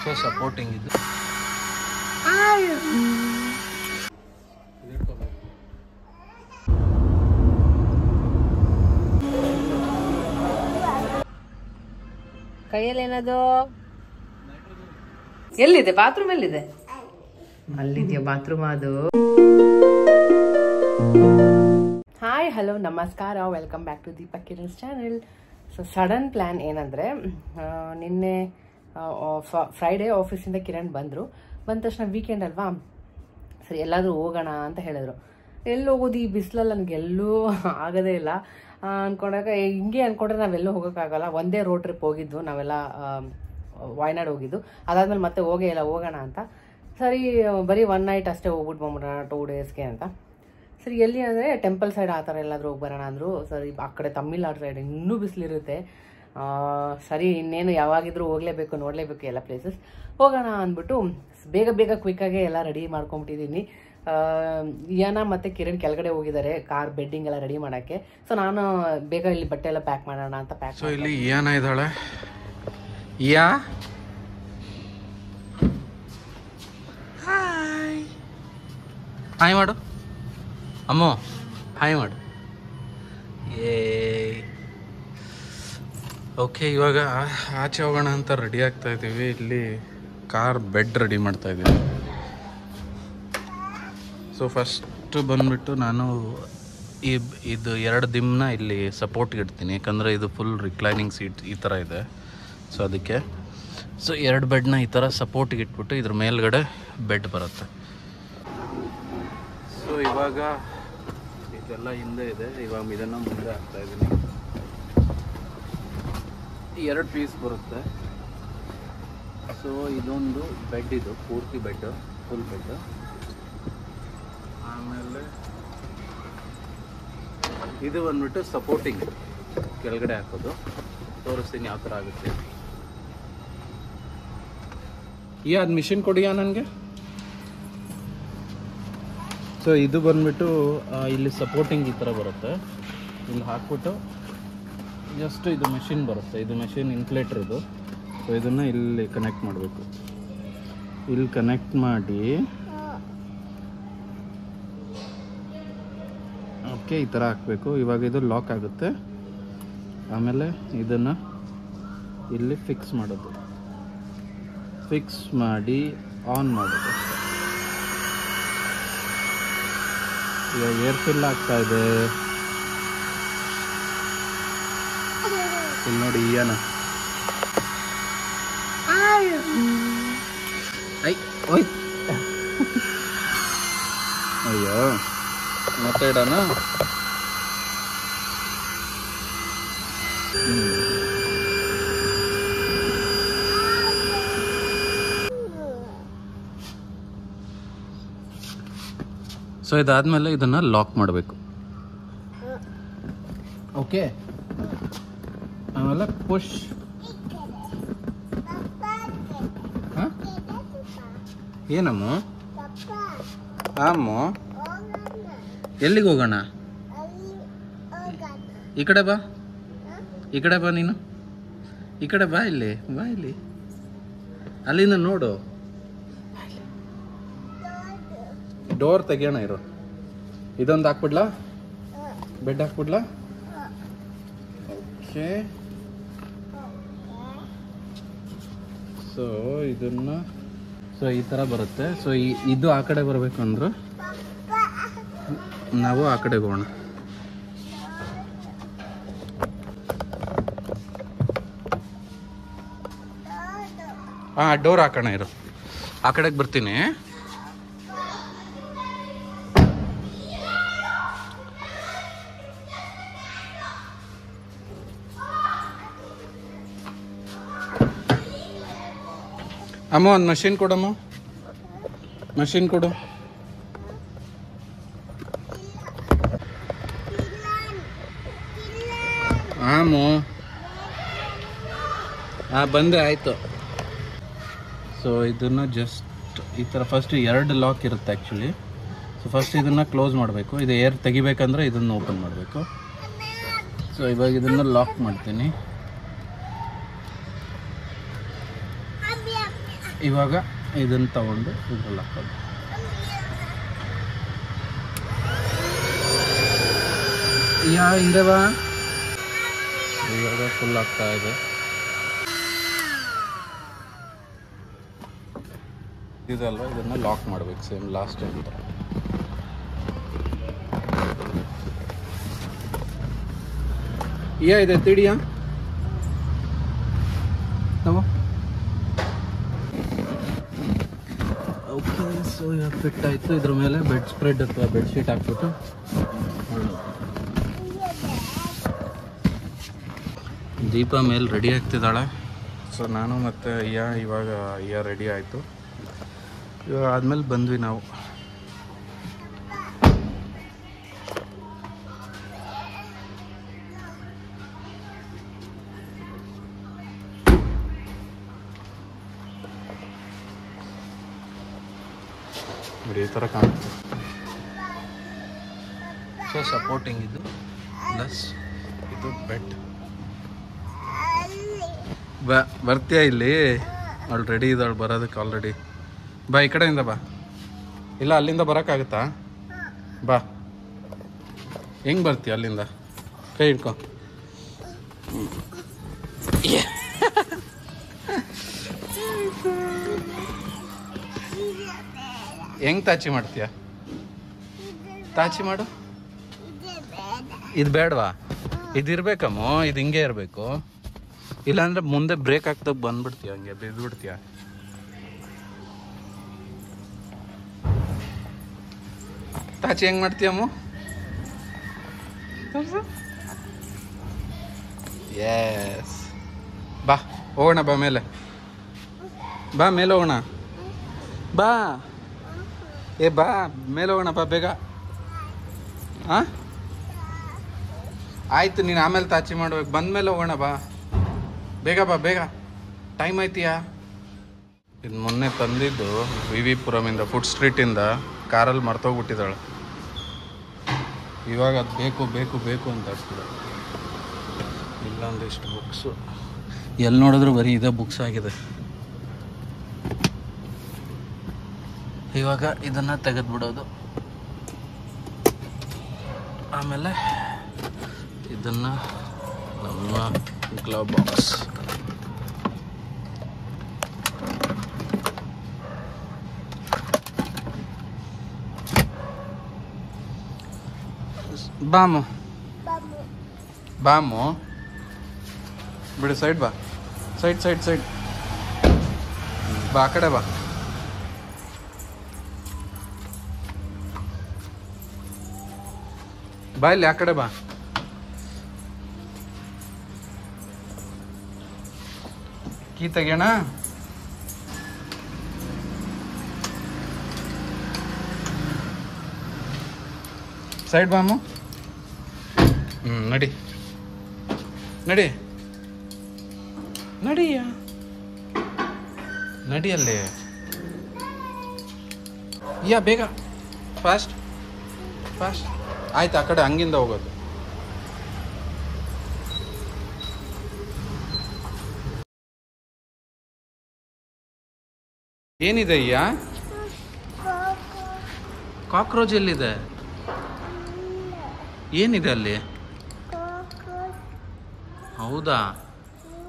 So supporting ಇದು ಕೈಯಲ್ಲಿ ಏನದು ಎಲ್ಲಿದೆ ಬಾತ್ರೂಮ್ ಎಲ್ಲಿದೆ ಅಲ್ಲಿದೆಯಾ ಬಾತ್ರೂಮ್ ಅದು ಹಾಯ್ ಹಲೋ ನಮಸ್ಕಾರ welcome back to Deepak Kiran's channel so sudden plan ಏನಂದರೆ ನಿನ್ನೆ ಫ್ರೈಡೇ ಆಫೀಸಿಂದ ಕಿರಣ್ ಬಂದ ತಕ್ಷಣ ವೀಕೆಂಡ್ ಅಲ್ವಾ ಸರಿ ಎಲ್ಲಾದರೂ ಹೋಗೋಣ ಅಂತ ಹೇಳಿದ್ರು. ಎಲ್ಲಿ ಹೋಗೋದು ಈ ಬಿಸಿಲಲ್ಲಿ ನನಗೆ ಎಲ್ಲೂ ಆಗೋದೇ ಇಲ್ಲ ಅಂದ್ಕೊಂಡಾಗ ಹಿಂಗೆ ಅಂದ್ಕೊಂಡ್ರೆ ನಾವೆಲ್ಲೂ ಹೋಗೋಕ್ಕಾಗಲ್ಲ. ಒಂದೇ ರೋಡ್ ಟ್ರಿಪ್ ಹೋಗಿದ್ದು ನಾವೆಲ್ಲ ವಾಯ್ನಾಡ್ ಹೋಗಿದ್ದು, ಅದಾದ್ಮೇಲೆ ಮತ್ತೆ ಹೋಗೇ ಇಲ್ಲ ಹೋಗೋಣ ಅಂತ. ಸರಿ ಬರೀ 1 ನೈಟ್ ಅಷ್ಟೇ ಹೋಗ್ಬಿಟ್ಟು ಬಂದ್ಬಿಡೋಣ 2 ಡೇಸ್ಗೆ ಅಂತ. ಸರಿ ಎಲ್ಲಿ ಅಂದರೆ ಟೆಂಪಲ್ ಸೈಡ್ ಆ ಥರ ಎಲ್ಲಾದರೂ ಹೋಗಿ ಬರೋಣ ಅಂದರು. ಸರಿ ಆ ಕಡೆ ತಮಿಳ್ನಾಡು ಸೈಡ್ ಇನ್ನೂ ಬಿಸಿಲಿರುತ್ತೆ. ಸರಿ ಇನ್ನೇನು ಯಾವಾಗಿದ್ರೂ ಹೋಗಲೇಬೇಕು ನೋಡಲೇಬೇಕು ಎಲ್ಲ ಪ್ಲೇಸಸ್ ಹೋಗೋಣ ಅಂದ್ಬಿಟ್ಟು ಬೇಗ ಬೇಗ ಕ್ವಿಕ್ಕಾಗೆ ಎಲ್ಲ ರೆಡಿ ಮಾಡ್ಕೊಂಬಿಟ್ಟಿದ್ದೀನಿ. ಇಯಾನ ಮತ್ತು ಕಿರಣ್ ಕೆಳಗಡೆ ಹೋಗಿದ್ದಾರೆ ಕಾರ್ ಬೆಡ್ಡಿಂಗ್ ಎಲ್ಲ ರೆಡಿ ಮಾಡೋಕ್ಕೆ. ಸೊ ನಾನು ಬೇಗ ಇಲ್ಲಿ ಬಟ್ಟೆ ಎಲ್ಲ ಪ್ಯಾಕ್ ಮಾಡೋಣ ಅಂತ ಪ್ಯಾಕ್. ಸೊ ಇಲ್ಲಿ ಇಯಾನ ಇದ್ದಾಳೆ. ಇಯಾ ಹಾಯ್ ಮಾಡು ಅಮ್ಮೋ, ಹಾಯ್ ಮಾಡು. ಓಕೆ, ಇವಾಗ ಆಚೆ ಹೋಗೋಣ ಅಂತ ರೆಡಿ ಆಗ್ತಾ ಇದ್ದೀವಿ. ಇಲ್ಲಿ ಕಾರ್ ಬೆಡ್ ರೆಡಿ ಮಾಡ್ತಾ ಇದ್ದೀವಿ. ಸೊ ಫಸ್ಟ್ ಬಂದ್ಬಿಟ್ಟು ನಾನು ಇದು 2 ದಿಮ್ನ ಇಲ್ಲಿ ಸಪೋರ್ಟ್ಗೆ ಇಡ್ತೀನಿ, ಯಾಕಂದರೆ ಇದು ಫುಲ್ ರಿಕ್ಲೈನಿಂಗ್ ಸೀಟ್ ಈ ಥರ ಇದೆ. ಸೊ ಅದಕ್ಕೆ 2 ಬೆಡ್ನ ಈ ಥರ ಸಪೋರ್ಟ್ಗೆ ಇಟ್ಬಿಟ್ಟು ಇದ್ರ ಮೇಲ್ಗಡೆ ಬೆಡ್ ಬರುತ್ತೆ. ಸೊ ಇವಾಗ ಇದೆಲ್ಲ ಹಿಂದೆ ಇದೆ, ಇವಾಗ ಇದನ್ನು ಮುಂದೆ ಹಾಕ್ತಾ ಇದ್ದೀನಿ. 2 ಪೀಸ್ ಬರುತ್ತೆ. ಸೊ ಇದೊಂದು ಬೆಡ್, ಇದು ಪೂರ್ತಿ ಬೆಡ್, ಫುಲ್ ಬೆಡ್. ಆಮೇಲೆ ಇದು ಬಂದ್ಬಿಟ್ಟು ಸಪೋರ್ಟಿಂಗ್ ಕೆಳಗಡೆ ಹಾಕೋದು. ತೋರಿಸ್ತೀನಿ ಯಾವ ಥರ ಆಗುತ್ತೆ. ಅದು ಮಿಷಿನ್ ಕೊಡಿಯಾ ನನಗೆ. ಸೊ ಇದು ಬಂದ್ಬಿಟ್ಟು ಇಲ್ಲಿ ಸಪೋರ್ಟಿಂಗ್ ಈ ಥರ ಬರುತ್ತೆ. ಇಲ್ಲಿ ಹಾಕ್ಬಿಟ್ಟು ಜಸ್ಟ್ ಇದು ಮೆಷಿನ್ ಬರುತ್ತೆ. ಇದು ಮೆಷಿನ್ ಇನ್ಫ್ಲೇಟರ್ ಇದು. ಸೊ ಇದನ್ನು ಇಲ್ಲಿ ಕನೆಕ್ಟ್ ಮಾಡಬೇಕು. ಇಲ್ಲಿ ಕನೆಕ್ಟ್ ಮಾಡಿ ಓಕೆ ಈ ಥರ ಹಾಕಬೇಕು. ಇವಾಗ ಇದು ಲಾಕ್ ಆಗುತ್ತೆ. ಆಮೇಲೆ ಇದನ್ನು ಇಲ್ಲಿ ಫಿಕ್ಸ್ ಮಾಡೋದು, ಫಿಕ್ಸ್ ಮಾಡಿ ಆನ್ ಮಾಡೋದು. ಇವಾಗ ಏರ್ ಫಿಲ್ ಆಗ್ತಾ ಇದೆ. ಇಲ್ಲಿ ನೋಡಿ ಇಯಾನ. ಓಯ್ ಅಯ್ಯೋ ಮತ್ತೆ ಇಡೋಣ. ಸೊ ಇದಾದ್ಮೇಲೆ ಇದನ್ನ ಲಾಕ್ ಮಾಡಬೇಕು. ಓಕೆ, ಆಮೇಲೆ ಪುಷ್. ಏನಮ್ಮ ಅಮ್ಮ ಎಲ್ಲಿಗೆ ಹೋಗೋಣ? ಈ ಕಡೆ ಬಾ, ಈ ಕಡೆ ಬಾ, ನೀನು ಈ ಕಡೆ ಬಾ, ಇಲ್ಲಿ ಬಾ, ಇಲ್ಲಿ ಅಲ್ಲಿಂದ ನೋಡು. ಡೋರ್ ತೆಗಿಯೋಣ ಇರು. ಇದೊಂದು ಹಾಕ್ಬಿಡ್ಲಾ, ಬೆಡ್ ಹಾಕ್ಬಿಡ್ಲಾ? ಓಕೆ. ಸೊ ಇದನ್ನ ಈ ಥರ ಬರುತ್ತೆ. ಸೊ ಇದು ಆ ಕಡೆ ಬರಬೇಕು ಅಂದ್ರೆ ನಾವು ಆ ಕಡೆಗೆ ಹೋಗೋಣ. ಡೋರ್ ಹಾಕೋಣ ಇರು, ಆ ಕಡೆಗೆ ಬರ್ತೀನಿ. ಅಮ್ಮ ಒಂದು ಮಷಿನ್ ಕೊಡಮ್ಮ, ಮಷಿನ್ ಕೊಡು. ಆಮು ಬಂದೆ ಆಯಿತು. ಸೊ ಇದನ್ನು ಜಸ್ಟ್ ಈ ಥರ ಫಸ್ಟ್ 2 ಲಾಕ್ ಇರುತ್ತೆ ಆ್ಯಕ್ಚುಲಿ. ಸೊ ಫಸ್ಟ್ ಇದನ್ನು ಕ್ಲೋಸ್ ಮಾಡಬೇಕು. ಇದು ಏರ್ ತೆಗಿಬೇಕಂದ್ರೆ ಇದನ್ನು ಓಪನ್ ಮಾಡಬೇಕು. ಸೊ ಇವಾಗ ಇದನ್ನು ಲಾಕ್ ಮಾಡ್ತೀನಿ. ಇವಾಗ ಇದನ್ನು ತಗೊಂಡು ಇದ್ರಲ್ಲಿ ಹಾಕೋದು. ಹಿಂದೆ ಬಾ. ಇವಾಗ ಫುಲ್ ಆಗ್ತಾ ಇದೆ. ಇದಲ್ವ, ಇದನ್ನು ಲಾಕ್ ಮಾಡ್ಬೇಕು ಸೇಮ್ ಲಾಸ್ಟ್ ಟೈಮ್ ಥರ. ಇದೆ ತಿಡಿಯಾ ನಾವು. ಓಕೆ, ಸೊ ಇವಾಗ ಫಿಟ್ ಆಯಿತು. ಇದ್ರ ಮೇಲೆ ಬೆಡ್ ಸ್ಪ್ರೆಡ್ ಅಥವಾ ಬೆಡ್ಶೀಟ್ ಹಾಕ್ಬಿಟ್ಟು ದೀಪ ಮೇಲೆ ರೆಡಿ ಆಗ್ತಿದ್ದಾಳೆ. ಸೊ ನಾನು ಮತ್ತು ಇವಾಗ ರೆಡಿ ಆಯಿತು. ಇವಾಗ ಆದಮೇಲೆ ಬಂದ್ವಿ ನಾವು. ಈ ಥರ ಕಾಣುತ್ತೆ. ಸೊ ಸಪೋರ್ಟಿಂಗ್ ಇದು ಪ್ಲಸ್ ಇದು ಬೆಡ್. ಬರ್ತೀಯಾ ಇಲ್ಲಿ? ಅವಳು ರೆಡಿ ಇದ್ದಾಳು ಬರೋದಕ್ಕೆ ಆಲ್ರೆಡಿ. ಬಾ, ಈ ಕಡೆಯಿಂದ ಬಾ. ಇಲ್ಲ, ಅಲ್ಲಿಂದ ಬರೋಕ್ಕಾಗುತ್ತಾ? ಬಾ. ಹೆಂಗೆ ಬರ್ತೀಯ ಅಲ್ಲಿಂದ? ಕೈ ಹಿಡ್ಕೊ. ಹೆಂಗೆ ತಾಚಿ ಮಾಡ್ತೀಯ? ತಾಚಿ ಮಾಡು. ಇದು ಬೇಡವಾ? ಇದಿರ್ಬೇಕಮ್ಮ, ಇದು ಹಿಂಗೆ ಇರಬೇಕು. ಇಲ್ಲಾಂದ್ರೆ ಮುಂದೆ ಬ್ರೇಕ್ ಆಗ್ದಾಗ ಬಂದ್ಬಿಡ್ತೀಯ, ಹಂಗೆ ಬಿದ್ದುಬಿಡ್ತೀಯ. ತಾಚಿ ಹೆಂಗೆ ಮಾಡ್ತೀಯಮ್ಮ? ಎಸ್. ಬಾ, ಹೋಗೋಣ. ಬಾ ಮೇಲೆ. ಬಾ ಮೇಲೆ ಹೋಗೋಣ. ಬಾ. ಬಾ ಮೇಲೆ ಹೋಗೋಣ. ಬಾ ಬೇಗ. ಹಾಂ, ಆಯಿತು. ನೀನು ಆಮೇಲೆ ತಾಚಿ ಮಾಡ್ಬೇಕು. ಬಂದಮೇಲೆ ಹೋಗೋಣ. ಬಾ ಬೇಗ. ಬಾ ಬೇಗ, ಟೈಮ್ ಆಯ್ತೀಯಾ? ಇದು ಮೊನ್ನೆ ತಂದಿದ್ದು ವಿ ಪುರಮಿಂದ, ಫುಡ್ ಸ್ಟ್ರೀಟಿಂದ. ಕಾರಲ್ಲಿ ಮರ್ತೋಗ್ಬಿಟ್ಟಿದ್ದಾಳೆ. ಇವಾಗ ಅದು ಬೇಕು ಬೇಕು ಬೇಕು ಅಂತ ಆಗ್ತದೆ. ಇಲ್ಲಾಂದ್ರೆ ಇಷ್ಟು ಬುಕ್ಸು ಎಲ್ಲಿ ನೋಡಿದ್ರು ಬರೀ ಇದೇ ಬುಕ್ಸ್ ಆಗಿದೆ. ಇವಾಗ ಇದನ್ನು ತೆಗೆದ್ಬಿಡೋದು. ಆಮೇಲೆ ಇದನ್ನು ನಮ್ಮ ಗ್ಲವ್ ಬಾಕ್ಸ್. ಬಾಮು ಬಾಮು ಬಿಡು. ಸೈಡ್ ಬಾ. ಸೈಡ್ ಸೈಡ್ ಸೈಡ್ ಬಾ. ಆ ಕಡೆ ಬಾ. ಬಾ ಇಲ್ಲಿ, ಆ ಕಡೆ ಬಾ. ಕೀ ತೆಗಿಯೋಣ. ಸೈಡ್ ಬಾಮು. ನಡಿ ನಡಿ ನಡಿಯ ನಡಿಯಲ್ಲಿ. ಬೇಗ, ಫಾಸ್ಟ್ ಫಾಸ್ಟ್. ಆಯ್ತು, ಆ ಕಡೆ ಹಂಗಿಂದ ಹೋಗೋದು. ಏನಿದೆ ಅಯ್ಯ? ಕಾಕ್ರೋಚ್ ಎಲ್ಲಿದೆ? ಏನಿದೆ ಅಲ್ಲಿ? ಹೌದಾ,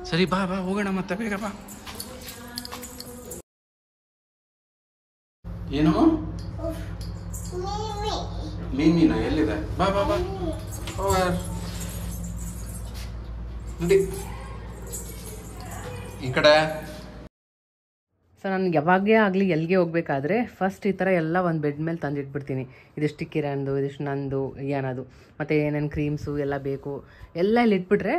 ಸರಿ ಬಾ ಬಾ ಹೋಗೋಣ ಮತ್ತೆ, ಬೇಗ ಬಾ. ಏನು ಮೀನಿನ? ಎಲ್ಲಿದೆ? ಬಾ ಬಾ ಬಾ. ನೋಡಿ ಈ ಕಡೆ. ಸೊ ನಾನು ಯಾವಾಗೇ ಆಗಲಿ ಎಲ್ಲಿಗೆ ಹೋಗ್ಬೇಕಾದ್ರೆ ಫಸ್ಟ್ ಈ ಥರ ಎಲ್ಲ ಒಂದು ಬೆಡ್ ಮೇಲೆ ತಂದಿಟ್ಬಿಡ್ತೀನಿ. ಇದಿಷ್ಟು ಕಿರಣದು, ಇದಿಷ್ಟು ನಂದು, ಏನದು, ಮತ್ತು ಏನೇನು ಕ್ರೀಮ್ಸು ಎಲ್ಲ ಬೇಕು ಎಲ್ಲ ಇಲ್ಲಿ ಇಟ್ಬಿಟ್ರೆ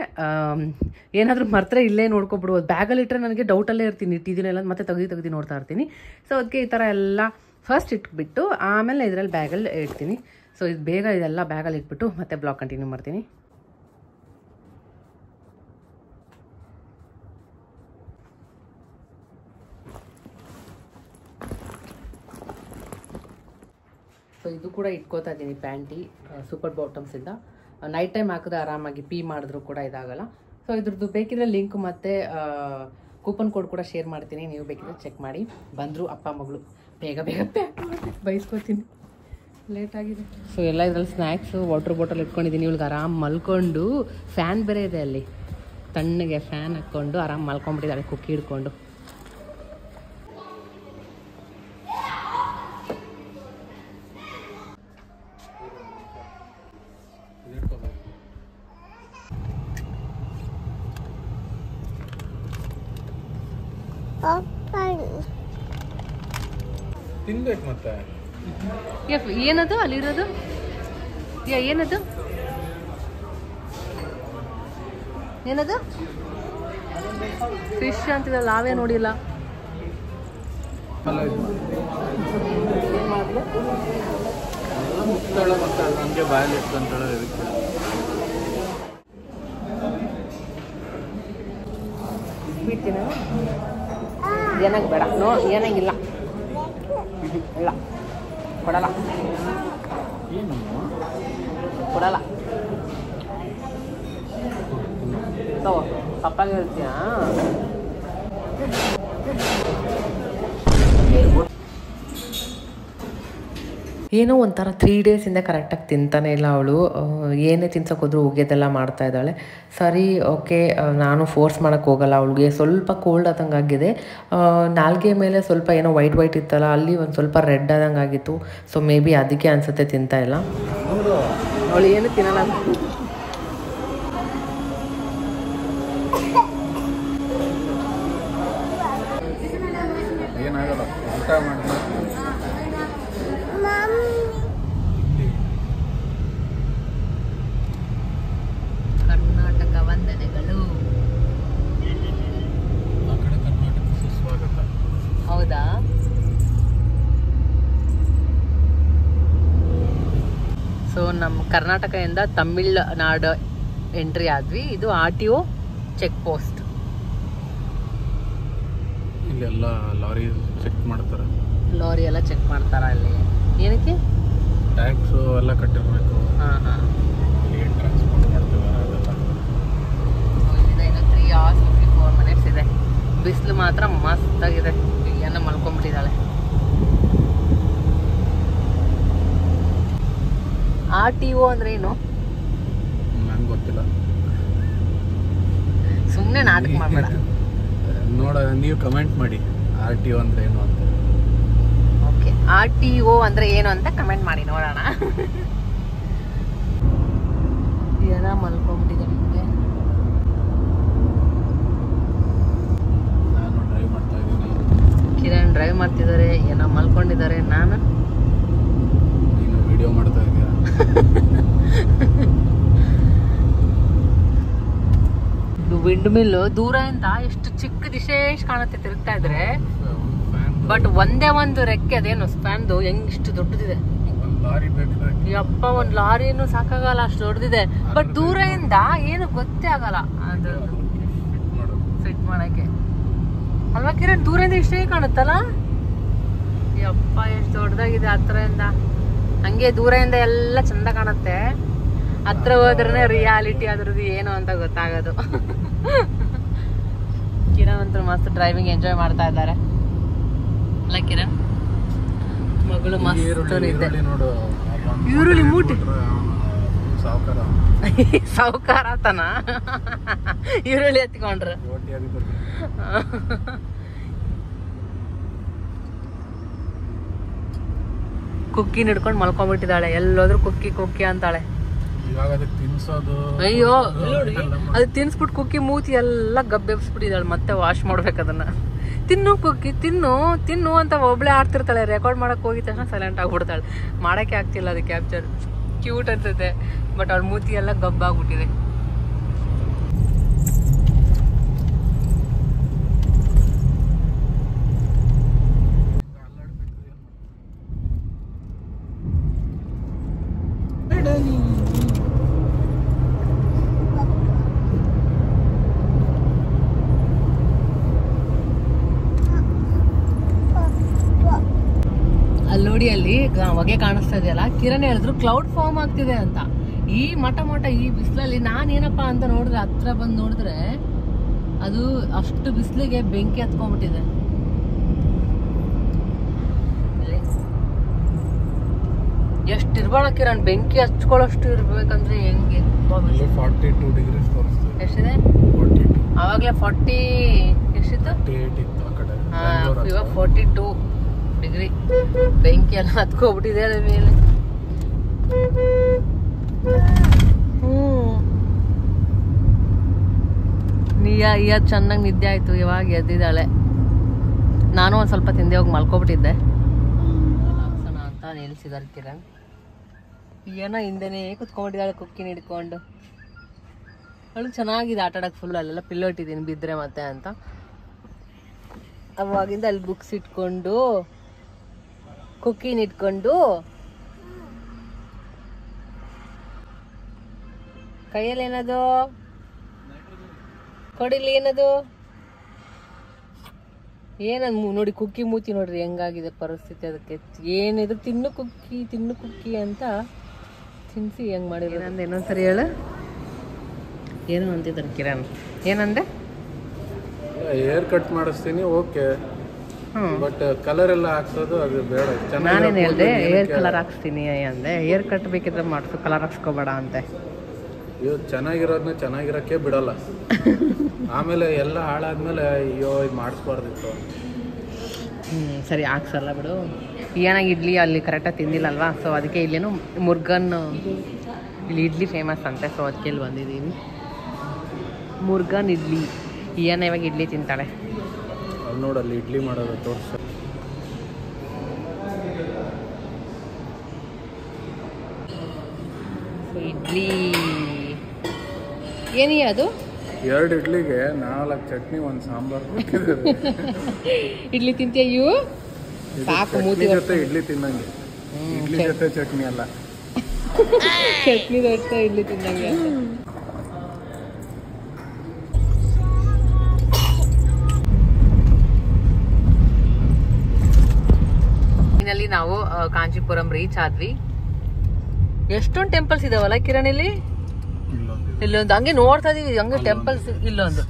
ಏನಾದರೂ ಮರ್ತ್ರೆ ಇಲ್ಲೇ ನೋಡ್ಕೊಬಿಡ್ಬೋದು. ಬ್ಯಾಗಲ್ಲಿ ಇಟ್ಟರೆ ನನಗೆ ಡೌಟಲ್ಲೇ ಇರ್ತೀನಿ, ಇಟ್ಟಿದ್ದೀನೆಲ್ಲ ಮತ್ತೆ ತೆಗ್ದು ನೋಡ್ತಾ ಇರ್ತೀನಿ. ಸೊ ಅದಕ್ಕೆ ಈ ಥರ ಎಲ್ಲ ಫಸ್ಟ್ ಇಟ್ಬಿಟ್ಟು ಆಮೇಲೆ ಇದರಲ್ಲಿ ಬ್ಯಾಗಲ್ಲಿ ಇಡ್ತೀನಿ. ಸೊ ಇದು ಬೇಗ ಇದೆಲ್ಲ ಬ್ಯಾಗಲ್ಲಿ ಇಟ್ಬಿಟ್ಟು ಮತ್ತೆ ಬ್ಲಾಗ್ ಕಂಟಿನ್ಯೂ ಮಾಡ್ತೀನಿ. ಸೊ ಇದು ಕೂಡ ಇಟ್ಕೋತಾ ಇದ್ದೀನಿ ಪ್ಯಾಂಟಿ ಸೂಪರ್ ಬಾಟಮ್ಸಿಂದ. ನೈಟ್ ಟೈಮ್ ಹಾಕಿದ್ರೆ ಆರಾಮಾಗಿ ಪೀ ಮಾಡಿದ್ರು ಕೂಡ ಇದಾಗಲ್ಲ. ಸೊ ಇದ್ರದ್ದು ಬೇಕಿದ್ರೆ ಲಿಂಕ್ ಮತ್ತು ಕೂಪನ್ ಕೋಡ್ ಕೂಡ ಶೇರ್ ಮಾಡ್ತೀನಿ, ನೀವು ಬೇಕಿದ್ರೆ ಚೆಕ್ ಮಾಡಿ. ಬಂದರು ಅಪ್ಪ ಮಗಳು, ಬೇಗ ಬೇಗ ಪ್ಯಾಕ್ ಮಾಡಿ ಬಯಸ್ಕೊತೀನಿ, ಲೇಟ್ ಆಗಿದೆ. ಸೊ ಎಲ್ಲ ಇದರಲ್ಲಿ ಸ್ನ್ಯಾಕ್ಸು, ವಾಟರ್ ಬಾಟಲ್ ಇಟ್ಕೊಂಡಿದ್ದೀನಿ. ಇವ್ಳಿಗೆ ಆರಾಮ್ ಮಲ್ಕೊಂಡು, ಫ್ಯಾನ್ ಬೇರೆ ಇದೆ ಅಲ್ಲಿ, ತಣ್ಣಗೆ ಫ್ಯಾನ್ ಹಾಕ್ಕೊಂಡು ಆರಾಮ್ ಮಲ್ಕೊಂಡ್ಬಿಟ್ಟಿದ್ದಾಳೆ ಕುಕ್ಕಿ ಹಿಡ್ಕೊಂಡು. ತಿನ್ಬೇಕು ಮತ್ತೆ. ಏನದು ಅಲ್ಲಿರೋದು? ಏನದು ಏನದು ಫಿಶ್ ಅಂತಿದಲ್ಲ, ನಾವೇ ನೋಡಿಲ್ಲ. ನಮಗೆ ಬಾಯಲ್ಲಿ ಇಟ್ಕೊಂತಾಳೆ. ಬಿಡ್ತೀನ ಏನಾಗ ಬೇಡ, ನೋ ಏನಾಗಿಲ್ಲ, ಇಲ್ಲ ಕೊಡಲ್ಲ ಕೊಡಲ್ಲ. ತಗೋ ಪಪ್ಪಾಗೆ ಹೇಳ್ತೀಯ. ಏನೋ ಒಂಥರ 3 ಡೇಸಿಂದ ಕರೆಕ್ಟಾಗಿ ತಿಂತಾನೆ ಇಲ್ಲ ಅವಳು. ಏನೇ ತಿನ್ಸೋಕೋದ್ರೂ ಹೋಗ್ಯದೆಲ್ಲ ಮಾಡ್ತಾ ಇದ್ದಾಳೆ. ಸರಿ ಓಕೆ, ನಾನು ಫೋರ್ಸ್ ಮಾಡೋಕ್ಕೆ ಹೋಗಲ್ಲ. ಅವಳಿಗೆ ಸ್ವಲ್ಪ ಕೋಲ್ಡ್ ಆದಂಗೆ ಆಗಿದೆ. ನಾಲ್ಗೆ ಮೇಲೆ ಸ್ವಲ್ಪ ಏನೋ ವೈಟ್ ಇತ್ತಲ್ಲ, ಅಲ್ಲಿ ಒಂದು ಸ್ವಲ್ಪ ರೆಡ್ ಆದಂಗೆ ಆಗಿತ್ತು. ಸೊ ಮೇ ಬಿ ಅದಕ್ಕೆ ಅನಿಸುತ್ತೆ ತಿಂತಾ ಇಲ್ಲ. ಅವಳು ಏನು ತಿನ್ನಲ್ಲ. ಏನಾಗಲ್ಲ, ಊಟ ಮಾಡಿ. ಕರ್ನಾಟಕ ವಂದನೆಗಳು. ಆ ಕಡೆ ಕರ್ನಾಟಕ ಸುಸ್ವಾಗತ. ಹೌದಾ? ಸೊ ನಮ್ಮ ಕರ್ನಾಟಕದಿಂದ ತಮಿಳ್ನಾಡು ಎಂಟ್ರಿ ಆದ್ವಿ. ಇದು RTO ಚೆಕ್ ಪೋಸ್ಟ್. ಇಲ್ಲೆಲ್ಲ ಲಾರಿ ಚೆಕ್ ಮಾಡ್ತಾರೆ. ಲಾರಿ ಎಲ್ಲ ಚೆಕ್ ಮಾಡ್ತಾರ ಅಲ್ಲಿ. ಏನಕ್ಕೆ? ಟ್ಯಾಕ್ಸು ಎಲ್ಲ ಕಟ್ಟಿರ್ಬೇಕು. ಹಾಂ ಏನು ಟ್ರಾನ್ಸ್ಪೋರ್ಟ್ ಮಾಡ್ತೀವಿ ಅದೆಲ್ಲ. ಇಲ್ಲಿಂದ ಇನ್ನು 3 hours 54 minutes ಇದೆ. ಬಿಸಿಲು ಮಾತ್ರ ಮಸ್ತಾಗಿದೆ. ಏನೋ ಮಲ್ಕೊಂಡ್ಬಿಟ್ಟಿದ್ದಾಳೆ. RTO ಅಂದ್ರೆ ಏನು? ನಂಗೆ ಗೊತ್ತಿಲ್ಲ. ಸುಮ್ಮನೆ ನಾಟಕ ಮಾಡಬೇಡ. ನೋಡ, ನೀವು ಕಮೆಂಟ್ ಮಾಡಿ RTO ಅಂದ್ರೆ ಏನು ಅಂತ. ಓಕೆ, RTO ಅಂದ್ರೆ ಏನು ಅಂತ ಕಮೆಂಟ್ ಮಾಡಿ ನೋಡೋಣ. ಏನ ಮಲ್ಕೊಂಡ್ಬಿಟ್ಟಿದೆ ನಿಮಗೆ. ನಾನು ಡ್ರೈವ್ ಮಾಡ್ತಾ ಇದ್ದೀನಿ. ಕಿರಣ್ ಡ್ರೈವ್ ಮಾಡ್ತಿದ್ದಾರೆ, ಏನೋ ಮಲ್ಕೊಂಡಿದ್ದಾರೆ. ನಾನು ನೀನು ವಿಡಿಯೋ ಮಾಡ್ತಾ ಇದೀಯ. ವಿಂಡ್ ಮಿಲ್ ದೂರದಿಂದ ಎಷ್ಟು ಚಿಕ್ಕ ವಿಶೇಷ ಕಾಣುತ್ತೆ ತಿರುಗ್ತಾ ಇದ್ರೆ. ಬಟ್ ಒಂದೇ ಒಂದು ರೆಕ್ಕೆ, ಅದೇನು ಸ್ಪ್ಯಾನ್ದು ಹೆಂಗ್ ಇಷ್ಟು ದೊಡ್ಡದಿದೆ. ಲಾರಿ ಬೇಕಾಗಿ ಯಪ್ಪ, ಒಂದ್ ಲಾರಿನೂ ಸಾಕಾಗಲ್ಲ, ಅಷ್ಟು ದೊಡ್ಡದಿದೆ. ಬಟ್ ದೂರದಿಂದ ಏನು ಗೊತ್ತೇ ಆಗಲ್ಲ ಅದು ಫಿಟ್ ಮಾಡಕ್ಕೆ ಅಲ್ವಾ ಕಿರಣ್? ದೂರದಿಂದ ಇಷ್ಟೇ ಕಾಣುತ್ತಲ್ಲ. ಯಪ್ಪ, ಎಷ್ಟು ದೊಡ್ಡದಾಗಿದೆ ಹತ್ರದಿಂದ. ಹಂಗೆ ದೂರದಿಂದ ಎಲ್ಲ ಚಂದ ಕಾಣುತ್ತೆ, ಹತ್ರ ಹೋದ್ರೆ ರಿಯಾಲಿಟಿ ಅದ್ರದ್ದು ಏನು ಅಂತ ಗೊತ್ತಾಗೋದು. ಕಿರಣ್ ಅಂತೂ ಮಸ್ತ್ ಡ್ರೈವಿಂಗ್ ಎಂಜಾಯ್ ಮಾಡ್ತಾ ಇದ್ದಾರೆ ಅಲ್ಲ ಕಿರಣ್? ಮಗಳು ಮಸ್ತ್ ನಿದ್ದೆ. ಈರುಳ್ಳಿ ಮೂಟಿ ಸಾವುಕಾರ ಆತನ ಈರುಳ್ಳಿ ಎತ್ಕೊಂಡ್ರ. ಕುಕ್ಕಿ ಹಿಡ್ಕೊಂಡು ಮಲ್ಕೊಂಡ್ಬಿಟ್ಟಿದ್ದಾಳೆ. ಎಲ್ಲೋದ್ರು ಕುಕ್ಕಿ ಕುಕ್ಕಿ ಅಂತಾಳೆ. ಅಯ್ಯೋ, ಅದು ತಿನ್ಸ್ಬಿಟ್ಟು ಕುಕ್ಕಿ ಮೂತಿ ಎಲ್ಲ ಗಬ್ಬೆಬ್ಸ್ಬಿಟ್ಟಿದ್ದಾಳೆ. ಮತ್ತೆ ವಾಶ್ ಮಾಡ್ಬೇಕು ಅದನ್ನ. ತಿನ್ನು ಕುಕ್ಕಿ, ತಿನ್ನು ತಿನ್ನು ಅಂತ ಒಬ್ಳೆ ಆಡ್ತಿರ್ತಾಳೆ. ರೆಕಾರ್ಡ್ ಮಾಡಕ್ ಹೋಗಿದ ತಕ್ಷಣ ಸೈಲೆಂಟ್ ಆಗ್ಬಿಡ್ತಾಳೆ. ಮಾಡಕ್ಕೆ ಆಗ್ತಿಲ್ಲ ಅದು ಕ್ಯಾಪ್ಚರ್. ಕ್ಯೂಟ್ ಅನ್ಸುತ್ತೆ, ಬಟ್ ಅವಳ ಮೂತಿ ಎಲ್ಲ ಗಬ್ಬಾಗ್ಬಿಟ್ಟಿದೆ. ಅಲ್ಲೋಡಿ, ಅಲ್ಲಿ ಹೊಗೆ ಕಾಣಿಸ್ತಾ ಇದೆಯಲ್ಲ. ಕಿರಣ್ ಹೇಳಿದ್ರು ಕ್ಲೌಡ್ ಫಾರ್ಮ್ ಆಗ್ತಿದೆ ಅಂತ. ಈ ಮಠ ಈ ಬಿಸಿಲಲ್ಲಿ ನಾನೇನಪ್ಪಾ ಅಂತ ನೋಡಿದ್ರೆ, ಹತ್ರ ಬಂದು ನೋಡಿದ್ರೆ ಅದು ಅಷ್ಟು ಬಿಸಿಲಿಗೆ ಬೆಂಕಿ ಹತ್ಕೊಂಡ್ಬಿಟ್ಟಿದೆ. ಎಷ್ಟು ಇರ್ಬೇಡ ಕಿರಣ್, ಬೆಂಕಿ ಹಚ್ಕೊಳ್ಳೋಷ್ಟು ಇರ್ಬೇಕಂದ್ರೆ ಹೆಂಗೆ? 42 ಡಿಗ್ರೀಸ್ ತೋರಿಸ್ತದೆ. ಎಷ್ಟಿದೆ? 42. ಆವಾಗಲೇ 40 ಎಷ್ಟಿತ್ತು? 48 ಇತ್ತು ಆ ಕಡೆ. ಇವಾಗ 42 ಡಿಗ್ರಿ. ಬೆಂಕಿ ಎಲ್ಲ ಹತ್ಕೊಬಿಟ್ಟಿದೆ ಅದ್ರ ಮೇಲೆ. ನೀಯ ಚೆನ್ನಾಗಿ ನಿದ್ದೆ ಆಯ್ತು. ಇವಾಗ ಎದ್ದಿದ್ದಾಳೆ. ನಾನು ಒಂದ್ ಸ್ವಲ್ಪ ತಿಂದೆ ಹೋಗಿ ಮಲ್ಕೊಬಿಟ್ಟಿದ್ದೆ ಅಂತ ನಿಲ್ಸಿದಾರೆ ಕಿರಣ್. ಏನೋ ಹಿಂದೆನೇ ಕುತ್ಕೊಂಡ್ಬಿಟ್ಟಿದ್ದಾಳೆ ಕುಕ್ಕಿನ ಹಿಡ್ಕೊಂಡು. ಅವಳು ಚೆನ್ನಾಗಿದೆ ಆಟ ಆಡಕ್ಕೆ. ಫುಲ್ ಅಲ್ಲೆಲ್ಲ ಪಿಲ್ಲೋ ಇಟ್ಟಿದ್ದೀನಿ ಬಿದ್ದರೆ ಮತ್ತೆ ಅಂತ. ಅವಾಗಿಂದ ಅಲ್ಲಿ ಬುಕ್ಸ್ ಇಟ್ಕೊಂಡು ಕುಕ್ಕಿನ ಇಟ್ಕೊಂಡು ಕೈಯಲ್ಲಿ ಏನದು ಕೊಡಿಲಿ, ಏನದು ಏನದು ನೋಡಿ, ಕುಕ್ಕಿ ಮೂತಿ ನೋಡ್ರಿ ಹೆಂಗಾಗಿದೆ ಪರಿಸ್ಥಿತಿ. ಅದಕ್ಕೆ ಏನಿದು ತಿನ್ನು ಕುಕ್ಕಿ ಅಂತ ತಿನ್ಸಿ ಹೆಂಗ್ ಮಾಡಿರೋ. ಏನಂದ ಇನ್ನೊಂದ್ಸರಿ ಹೇಳು. ಏನು ಅಂತಿದ್ದಾನೆ ಕಿರಣ್? ಏನಂದೆ? ಹೇರ್ ಕಟ್ ಮಾಡಿಸ್ತೀನಿ, ಓಕೆ, ಬಟ್ ಕಲರ್ ಎಲ್ಲ ಹಾಕ್ಸೋದು ಅದು ಬೇಡ. ನಾನೇನು ಹೇಳ್ದೆ? ಹೇರ್ ಕಲರ್ ಹಾಕ್ಸ್ತೀನಿ ಅಂದೆ. ಹೇರ್ ಕಟ್ ಬೇಕಿದ್ರೆ ಮಾಡಿಸು, ಕಲರ್ ಹಾಕ್ಸ್ಕೋಬೇಡ ಅಂತೆ. ಅಯ್ಯೋ, ಚೆನ್ನಾಗಿರೋದನ್ನ ಚೆನ್ನಾಗಿರೋಕ್ಕೆ ಬಿಡಲ್ಲ. ಆಮೇಲೆ ಎಲ್ಲ ಹಾಳಾದ್ಮೇಲೆ ಅಯ್ಯೋ ಇದು ಮಾಡಿಸ್ಬಾರ್ದಿತ್ತು. ಸರಿ ಹಾಕ್ಸಲ್ಲ ಬಿಡು. ಏನಾಗಿ ಇಡ್ಲಿ ಅಲ್ಲಿ ಕರೆಕ್ಟಾಗಿ ತಿಂದಿಲ್ಲಲ್ವಾ, ಸೊ ಅದಕ್ಕೆ ಇಲ್ಲೇನು ಮುರ್ಗನ್, ಇಲ್ಲಿ ಇಡ್ಲಿ ಫೇಮಸ್ ಅಂತೆ, ಸೊ ಅದಕ್ಕೆ ಇಲ್ಲಿ ಬಂದಿದ್ದೀವಿ. ಮುರ್ಗನ್ ಇಡ್ಲಿ. ಏನ ಇವಾಗ ಇಡ್ಲಿ ತಿಂತಾಳೆ. ಅಲ್ಲಿ ನೋಡಲ್ಲಿ ಇಡ್ಲಿ ಮಾಡೋದು ತೋರಿಸ. ಇಡ್ಲಿ ಏನಿ ಅದು? 2 ಇಡ್ಲಿಗೆ 4 ಚಟ್ನಿ, 1 ಸಾಂಬಾರ್. ಇಡ್ಲಿ ತಿಂತೀಯ ಇವು? ಸಾಕು ಮೂತಿ ಜೊತೆ ಇಡ್ಲಿ ತಿನ್ನಂಗೆ. ಇಡ್ಲಿ ಜೊತೆ ಚಟ್ನಿ ಅಲ್ಲ, ಚಟ್ನಿ ಜೊತೆ ಇಡ್ಲಿ ತಿನ್ನಂಗೆ. ಫೈನಲಿ ನಾವು ಕಾಂಚೀಪುರಂ ರೀಚ್ ಆದ್ವಿ. ಎಷ್ಟೊಂದು ಟೆಂಪಲ್ಸ್ ಇದಾವಲ್ಲ ಕಿರಣ್ ಇಲ್ಲಿ? ಇಲ್ಲೊಂದು ಹಂಗೆ ನೋಡ್ತಾ ಇದೀವಿ, ಹಂಗೆ ಟೆಂಪಲ್ಸ್. ಇಲ್ಲೊಂದು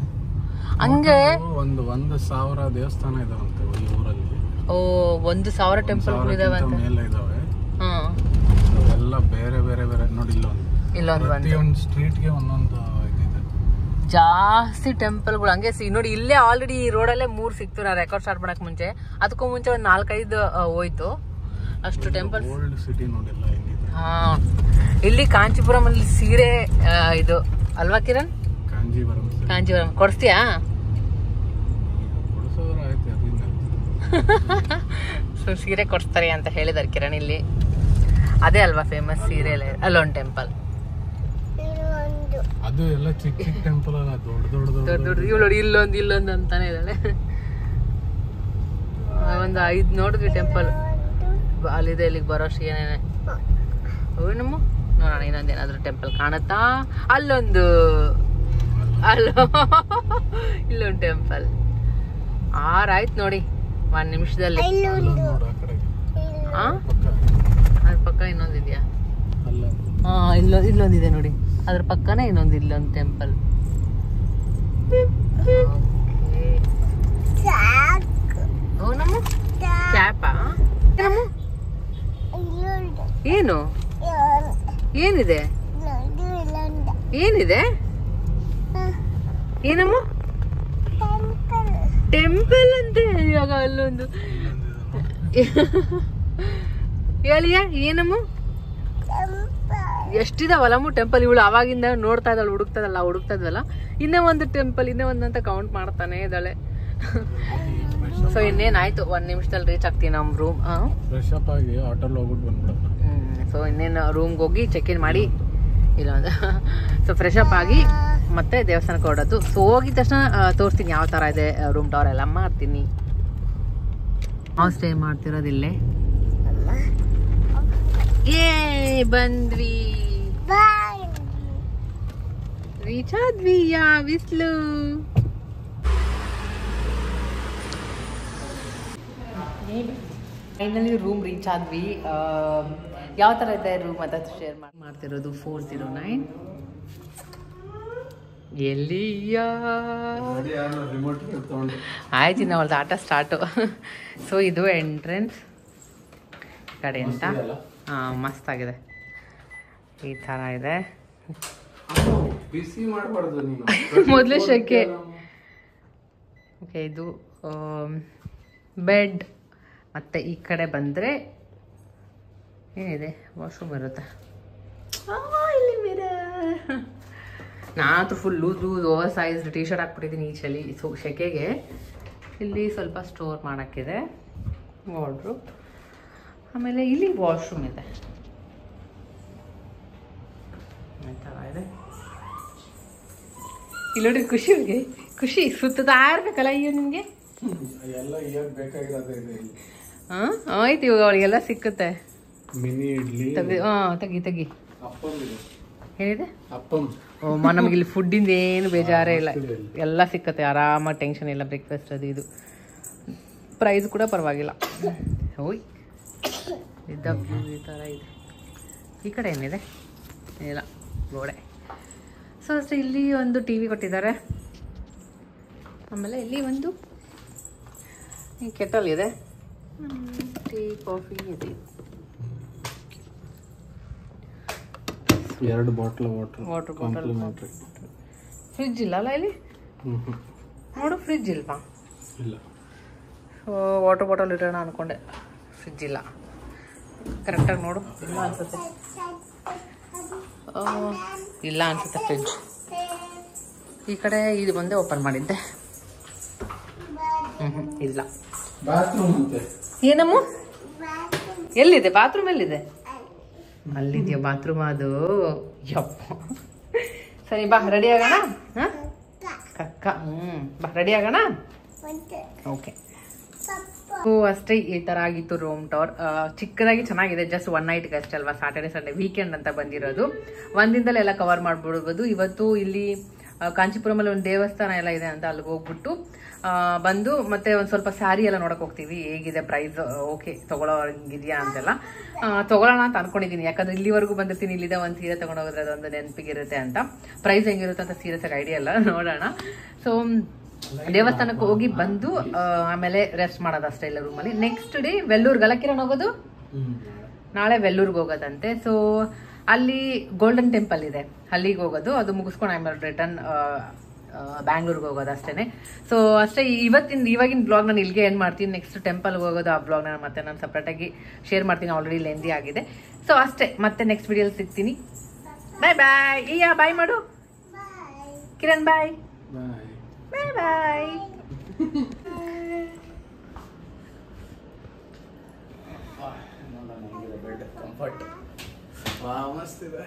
ಹಂಗೆ 1,000 ದೇವಸ್ಥಾನ ಇದಾವಂತೆ ಈ ಊರಲ್ಲಿ. ಓ, 1,000 ಟೆಂಪಲ್ ಇದಾವೆ ಅಂತ. ಎಲ್ಲ ಬೇರೆ ಬೇರೆ ಬೇರೆ ನೋಡಿ. ಇಲ್ಲೊಂದು ಸ್ಟ್ರೀಟ್ಗೆ ಒಂದೊಂದು ಇದಿದೆ. ಜಾಸ್ತಿ ಟೆಂಪಲ್ಗಳು ಹಂಗೆ ನೋಡಿ. ಇಲ್ಲೇ ಆಲ್ರೆಡಿ ಈ ರೋಡಲ್ಲೇ 3 ಸಿಕ್ತು. ನಾ ರೆಕಾರ್ಡ್ ಸ್ಟಾರ್ಟ್ ಮಾಡಕ್ ಮುಂಚೆ, ಅದಕ್ಕೂ ಮುಂಚೆ ಒಂದು 4-5 ಹೋಯ್ತು. ಅಷ್ಟು ಟೆಂಪಲ್ಸ್. ಓಲ್ಡ್ ಸಿಟಿ ನೋಡಿಲ್ಲ. ಹಾ, ಇಲ್ಲಿ ಕಾಂಚೀಪುರಂ ಅಲ್ಲಿ ಸೀರೆ ಇದು ಅಲ್ವಾ ಕಿರಣ್? ಕಾಂಜೀವರಂ ಕೊಡಿಸ್ತೀಯಾ? ಸೊ ಸೀರೆ ಕೊಡಿಸ್ತಾರೆ ಅಂತ ಹೇಳಿದಾರೆ ಕಿರಣ್. ಇಲ್ಲಿ ಅದೇ ಅಲ್ವಾ ಫೇಮಸ್ ಸೀರೆ? ಅಲ್ಲೊಂದು ಟೆಂಪಲ್. ಅದು ಎಲ್ಲ ಚಿಕ್ಕ ಚಿಕ್ಕ ಟೆಂಪಲ್ ಅಲ್ಲ, ದೊಡ್ಡ ಇವಳು ಇಲ್ಲೊಂದು ಅಂತಾನೆ ಇದ್ದಾಳೆ. ಒಂದು 5 ನೋಡಿದ್ವಿ ಟೆಂಪಲ್. ಅಲ್ಲಿದೆ, ಇಲ್ಲಿಗೆ ಬರೋಷ್ಟು ಏನೇನೆ. ನಮ್ಮ ನೋಡೋಣ ಇನ್ನೊಂದೇನಾದ್ರೂ ಟೆಂಪಲ್ ಕಾಣುತ್ತಾ? ಇಲ್ಲೊಂದು ಟೆಂಪಲ್. 6 ಆಯ್ತು ನೋಡಿ 1 ನಿಮಿಷದಲ್ಲಿ. ಅದ್ರ ಪಕ್ಕ ಇನ್ನೊಂದಿದ್ಯಾ? ಇಲ್ಲೊಂದಿದೆ ನೋಡಿ, ಅದ್ರ ಪಕ್ಕನೇ ಇಲ್ಲೊಂದು ಟೆಂಪಲ್. ನಮ್ಮ ಕ್ಯಾಪಾ? ಏನು ಏನಿದೆ? ಏನಿದೆ? ಏನಮ್ಮ? ಟೆಂಪಲ್ ಅಂತೆ. ಇವಾಗ ಅಲ್ಲೊಂದು ಹೇಳಿಯ ಏನಮ್ಮ? ಎಷ್ಟಿದಾವಲ್ಲಮ್ಮ ಟೆಂಪಲ್. ಇವಳು ಅವಾಗಿಂದ ನೋಡ್ತಾ ಇದ್ದಾಳೆ, ಹುಡುಕ್ತಾ ಇದ್ವಲ್ಲ. ಇನ್ನೇ ಒಂದು ಟೆಂಪಲ್, ಇನ್ನೇ ಒಂದು ಅಂತ ಕೌಂಟ್ ಮಾಡ್ತಾನೆ ಇದ್ದಾಳೆ. ಸೊ ಇನ್ನೇನಾಯ್ತು, 1 ನಿಮಿಷದಲ್ಲಿ ರೀಚ್ ಆಗ್ತೀವಿ ನಮ್ಮ ರೂಮ್. ಫ್ರೆಶ್ ಅಪ್ ಆಗಿ ಆಟೋಲ್ಲಿ ಹೋಗ್ಬಿಟ್ಟು ಬಂದ್ಬಿಡೋಣ. ಸೊ ಇನ್ನೇನು ರೂಮ್ಗೆ ಹೋಗಿ ಚೆಕ್ ಇನ್ ಮಾಡಿ ಇಲ್ಲೊಂದು ಸೊ ಫ್ರೆಶ್ ಅಪ್ ಆಗಿ ಮತ್ತೆ ದೇವಸ್ಥಾನಕ್ಕೆ ಹೊರಡೋದು. ಸೊ ಹೋಗಿದ ತಕ್ಷಣ ತೋರಿಸ್ತೀನಿ ಯಾವ ಥರ ಇದೆ ರೂಮ್ ಟವರ್ ಎಲ್ಲ ಮಾಡ್ತೀನಿ. ನಾವು ಸ್ಟೇ ಮಾಡ್ತಿರೋದಿಲ್ಲೇ. ಬಂದ್ವಿ, ರೀಚ್ ಆದ್ವಿ. ಬಿಸ್ಲು. ಫೈನಲಿ ರೂಮ್ ರೀಚ್ ಆದ್ವಿ. ಯಾವ ಥರ ಇದೆ ರೂಮ್ ಅಂತ ಶೇರ್ ಮಾಡ್ತಿರೋದು. 409 ಎಲ್ಲಿಯ ಆಯ್ತು ನಾವು ಅವ್ರದ್ದು ಆಟ ಸ್ಟಾರ್ಟು. ಸೊ ಇದು ಎಂಟ್ರೆನ್ಸ್ ಕಡೆ ಅಂತ. ಹಾಂ, ಮಸ್ತಾಗಿದೆ. ಈ ಥರ ಇದೆ. ಮೊದಲು ಶೆಕೆ. ಓಕೆ, ಇದು ಬೆಡ್. ಮತ್ತು ಈ ಕಡೆ ಬಂದರೆ ಏನಿದೆ, ವಾಶ್ರೂಮ್ ಇರುತ್ತೆ. ಇಲ್ಲಿ ಮಿರರ್. ನಾನಂತೂ full loose oversize T shirt ಹಾಕ್ಬಿಟ್ಟಿದ್ದೀನಿ ಈ ಚಳಿ ಶೆಕೆಗೆ. ಇಲ್ಲಿ ಸ್ವಲ್ಪ ಸ್ಟೋರ್ ಮಾಡೋಕ್ಕಿದೆ, ವಾರ್ಡ್ರೋಬ್. ಆಮೇಲೆ ಇಲ್ಲಿ ವಾಶ್ರೂಮ್ ಇದೆ. ಈ ಥರ ಇದೆ. ಇಲ್ಲಿ ನೋಡಿ, ಖುಷಿ ಸುತ್ತಾ ಇರ್ಬೇಕಲ್ಲ ಅಯ್ಯೋ ನಿಮಗೆ. ಹಾಂ, ಆಯ್ತು. ಇವಾಗ ಅವಳಿಗೆಲ್ಲ ಸಿಕ್ಕುತ್ತೆ. ಮಿನಿ ಇಡ್ಲಿ ತೆಗಿ. ಏನಿದೆ? ನಮ್ಗೆ ಇಲ್ಲಿ ಫುಡ್ಡಿಂದ ಏನು ಬೇಜಾರೇ ಇಲ್ಲ, ಎಲ್ಲ ಸಿಕ್ಕತ್ತೆ ಆರಾಮಾಗಿ, ಟೆನ್ಷನ್ ಇಲ್ಲ. ಬ್ರೇಕ್ಫಾಸ್ಟ್ ಅದು ಇದು. ಪ್ರೈಸ್ ಕೂಡ ಪರವಾಗಿಲ್ಲ. ಓಯ್, ಇದ್ದ ವ್ಯೂ ಈ ಥರ ಇದೆ. ಈ ಕಡೆ ಏನಿದೆ? ಇಲ್ಲ, ಗೋಡೆ. ಸೊ ಅಷ್ಟೇ. ಇಲ್ಲಿ ಒಂದು ಟಿ ವಿ ಕೊಟ್ಟಿದ್ದಾರೆ. ಆಮೇಲೆ ಇಲ್ಲಿ ಒಂದು ಈ ಕೆಟಲ್ ಇದೆ. ಟೀ ಕಾಫಿ ಇದೆ. 2 ಬಾಟ್ಲ್ ವಾಟರ್ ಬಾಟಲ್. ಫ್ರಿಜ್ ಇಲ್ಲ ಅಲ್ಲ ಇಲ್ಲಿ? ನೋಡು, ಫ್ರಿಜ್ ಇಲ್ವಾ? ಇಲ್ಲ. ವಾಟರ್ ಬಾಟಲ್ ಇಡೋಣ ಅನ್ಕೊಂಡೆ, ಫ್ರಿಜ್ ಇಲ್ಲ. ಕರೆಕ್ಟಾಗಿ ನೋಡು. ಇಲ್ಲ ಅನ್ಸುತ್ತೆ, ಇಲ್ಲ ಅನ್ಸುತ್ತೆ ಫ್ರಿಜ್. ಈ ಕಡೆ ಇದು ಒಂದೇ ಓಪನ್ ಮಾಡಿದ್ದೆ. ಇಲ್ಲ. ಬಾತ್ರೂಮ್ ಅಂತೆ. ಏನಮ್ಮ? ಎಲ್ಲಿದೆ ಬಾತ್ರೂಮ್? ಎಲ್ಲಿದೆ? ಅಲ್ಲಿದೆಯಾ ಬಾತ್ರೂಮ್? ಅದು ಯಪ್ಪ. ಸರಿ, ಬಾ ರೆಡಿ ಆಗೋಣ. ಹಾಂ ಕಕ್ಕ. ಬಾ ರೆಡಿ ಆಗೋಣ. ಓಕೆ. ಅಷ್ಟೇ. ಈ ಥರ ಆಗಿತ್ತು ರೂಮ್ ಟೂರ್. ಚಿಕ್ಕದಾಗಿ ಚೆನ್ನಾಗಿದೆ. ಜಸ್ಟ್ 1 ನೈಟ್ಗೆ ಅಷ್ಟೇ ಅಲ್ವಾ, ಸ್ಯಾಟರ್ಡೆ ಸಂಡೇ ವೀಕೆಂಡ್ ಅಂತ ಬಂದಿರೋದು. ಒಂದಿನದಲ್ಲೇ ಎಲ್ಲ ಕವರ್ ಮಾಡ್ಬಿಡ್ಬೋದು. ಇವತ್ತು ಇಲ್ಲಿ ಕಾಂಚೀಪುರಮಲ್ಲಿ ಒಂದು ದೇವಸ್ಥಾನ ಎಲ್ಲ ಇದೆ ಅಂತ ಅಲ್ಲಿಗೆ ಹೋಗ್ಬಿಟ್ಟು ಬಂದು ಮತ್ತೆ ಒಂದು ಸ್ವಲ್ಪ ಸ್ಯಾರಿ ಎಲ್ಲ ನೋಡಕ್ ಹೋಗ್ತೀವಿ. ಹೇಗಿದೆ ಪ್ರೈಸ್, ಓಕೆ ತಗೊಳ್ಳೋಂಗಿದೆಯಾ ಅಂತೆಲ್ಲ ತಗೊಳ್ಳೋಣ ಅಂತ ಅನ್ಕೊಂಡಿದ್ದೀನಿ. ಯಾಕಂದ್ರೆ ಇಲ್ಲಿವರೆಗೂ ಬಂದಿರ್ತೀನಿ, ಇಲ್ಲಿದೆ ಒಂದು ಸೀರೆ ತಗೊಂಡೋಗಿದ್ರೆ ಅದೊಂದು ನೆನಪಿಗಿರುತ್ತೆ ಅಂತ. ಪ್ರೈಸ್ ಹೆಂಗಿರುತ್ತೆ ಅಂತ ಸೀರಿಯಸ್ ಆಗಿ ಐಡಿಯಾ ಇಲ್ಲ, ನೋಡೋಣ. ಸೊ ದೇವಸ್ಥಾನಕ್ಕೆ ಹೋಗಿ ಬಂದು ಆಮೇಲೆ ರೆಸ್ಟ್ ಮಾಡೋದಷ್ಟೇ ಇಲ್ಲ ರೂಮಲ್ಲಿ. ನೆಕ್ಸ್ಟ್ ಡೇ ವೆಲ್ಲೂರ್ಗಲ್ಲ ಕಿರಣ್ ಹೋಗೋದು? ನಾಳೆ ವೆಲ್ಲೂರ್ಗೆ ಹೋಗೋದಂತೆ. ಸೊ ಅಲ್ಲಿ ಗೋಲ್ಡನ್ ಟೆಂಪಲ್ ಇದೆ, ಅಲ್ಲಿಗೆ ಹೋಗೋದು. ಅದು ಮುಗಿಸ್ಕೊಂಡು ಆಮೇಲೆ ರಿಟರ್ನ್ ಬ್ಯಾಂಗ್ಳೂರ್ಗೆ ಹೋಗೋದು ಅಷ್ಟೇ. ಸೊ ಅಷ್ಟೇ. ಇವಾಗಿನ ಬ್ಲಾಗ್ ನಾನು ಇಲ್ಲಿಗೆ ಏನು ಮಾಡ್ತೀನಿ. ನೆಕ್ಸ್ಟ್ ಟೆಂಪಲ್ಗೆ ಹೋಗೋದು ಆ ಬ್ಲಾಗ್ ಮತ್ತೆ ನಾನು ಸಪ್ರೇಟಾಗಿ ಶೇರ್ ಮಾಡ್ತೀನಿ. ಆಲ್ರೆಡಿ ಲೆಂದಿ ಆಗಿದೆ. ಸೊ ಅಷ್ಟೇ. ಮತ್ತೆ ನೆಕ್ಸ್ಟ್ ವಿಡಿಯೋಲಿ ಸಿಗ್ತೀನಿ. ಬಾಯ್ ಬಾಯ್. ಈಯಾ ಬಾಯ್ ಮಾಡು ಕಿರಣ್. ಬಾಯ್ ಬಾಯ್ ಬಾಯ್. ಕಂಫರ್ಟ್. ಮಸ್ತ್ ಇದೆ.